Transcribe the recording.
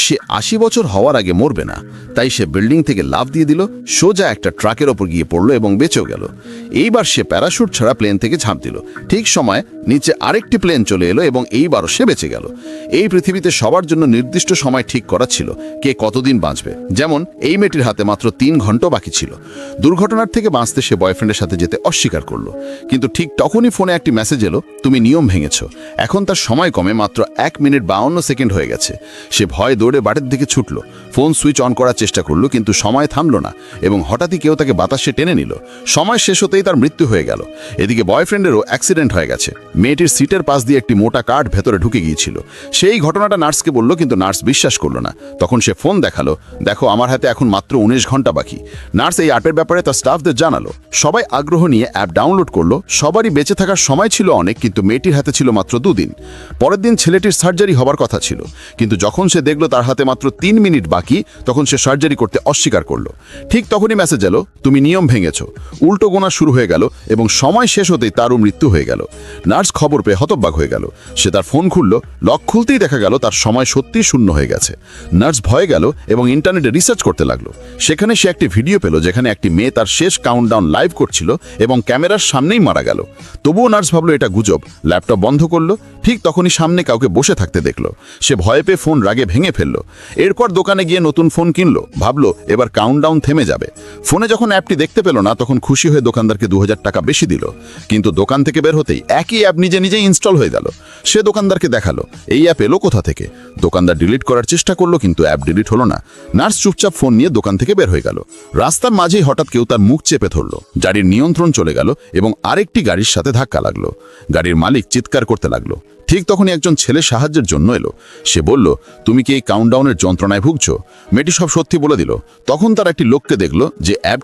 সে ৮০ বছর হওয়ার আগে মরবে না, তাই সে বিল্ডিং থেকে লাফ দিয়ে দিল, সোজা একটা ট্রাকের ওপর গিয়ে পড়ল এবং বেঁচেও গেল। এইবার সে প্যারাশুট ছাড়া প্লেন থেকে ঝাঁপ দিল। ঠিক সময় নিচে আরেকটি প্লেন চলে এলো এবং এইবারও সে বেঁচে গেল। এই পৃথিবীতে সবার জন্য নির্দিষ্ট সময় ঠিক করা ছিল কে কতদিন বাঁচবে। যেমন এই মেয়েটির হাতে মাত্র ৩ ঘন্টা বাকি ছিল। দুর্ঘটনার থেকে বাঁচতে সে বয়ফ্রেন্ডের সাথে যেতে অস্বীকার করলো, কিন্তু ঠিক তখনই ফোনে একটি মেসেজ এলো, তুমি নিয়ম ভেঙেছ। এখন তার সময় কমে মাত্র 1 মিনিট 52 সেকেন্ড হয়ে গেছে। সে ভয় দৌড়ে বাড়ির দিকে ছুটল, ফোন সুইচ অন করার চেষ্টা করলো, কিন্তু সময় থামলো না এবং হঠাৎই কেউ তাকে বাতাসে টেনে নিল। সময় শেষ হতেই তার মৃত্যু হয়ে গেল। এদিকে বয়ফ্রেন্ডেরও অ্যাক্সিডেন্ট হয়ে গেছে। মেয়েটির সিটের পাশ দিয়ে একটি মোটা কাঠ ভেতরে ঢুকে গিয়েছিল। সেই ঘটনাটা নার্সকে বলল, কিন্তু নার্স বিশ্বাস করলো না। তখন সে ফোন দেখালো, দেখো আমার হাতে এখন মাত্র 19 ঘন্টা বাকি। নার্স এই অ্যাপের ব্যাপারে তার স্টাফদের জানালো। সবাই আগ্রহ নিয়ে অ্যাপ ডাউনলোড করলো। সবারই বেঁচে থাকার সময় ছিল অনেক, কিন্তু মেয়েটির হাতে ছিল মাত্র 2 দিন। পরের দিন ছেলেটির সার্জারি হবার কথা ছিল, কিন্তু যখন সে দেখলো তার হাতে মাত্র 3 মিনিট বাকি, তখন সে সার্জারি করতে অস্বীকার করলো। ঠিক তখনই মেসেজ এলো, তুমি নিয়ম ভেঙেছ। উল্টো গোনা শুরু হয়ে গেল এবং সময় শেষ হতেই তারও মৃত্যু হয়ে গেল। নার্স খবর পেয়ে হতবাক হয়ে গেল। সে তার ফোন খুলল, লক খুলতেই দেখা গেল তার সময় সত্যিই শূন্য হয়ে গেছে। নার্স ভয়ে গেল এবং ইন্টারনেটে রিসার্চ করতে লাগলো। সেখানে সে একটি ভিডিও পেল যেখানে একটি মেয়ে তার শেষ কাউন্টডাউন লাইভ করছিল এবং ক্যামেরার সামনেই মারা গেল। তবুও নার্স ভাবলো এটা গুজব, ল্যাপটপ বন্ধ করলো। ঠিক তখনই সামনে কাউকে বসে থাকতে দেখলো। সে ভয় পেয়ে ফোন রাগে ভেঙে ফেললো। এরপর দোকানে গিয়ে নতুন ফোন কিনলো, ভাবলো এবার কাউন্টডাউন থেমে যাবে। ফোনে যখন অ্যাপটি দেখতে পেল না, তখন খুশি হয়ে দোকানদারকে 2000 টাকা বেশি দিল। কিন্তু দোকান থেকে বের হতেই একই অ্যাপ নিজে নিজেই ইনস্টল হয়ে গেল। সে দোকানদারকে দেখালো এই অ্যাপ এলো কোথা থেকে। দোকানদার ডিলিট করার চেষ্টা করলো, কিন্তু অ্যাপ ডিলিট হলো না। নার্স চুপচাপ ফোন নিয়ে দোকান থেকে বের হয়ে গেল। রাস্তার মাঝেই হঠাৎ কেউ তার মুখ চেপে ধরলো। গাড়ির নিয়ন্ত্রণ চলে গেল এবং আরেকটি গাড়ির সাথে ধাক্কা লাগলো। গাড়ির মালিক চিৎকার করতে লাগলো। ঠিক তখনই একজন ছেলে সাহায্যের জন্য এলো। সে বলল, তুমি কি এই কাউন্টডাউনের যন্ত্রণায় ভুগছো? মেয়েটি সব সত্যি বলে দিল। তখন তার একটি লোককে দেখলো যে অ্যাপ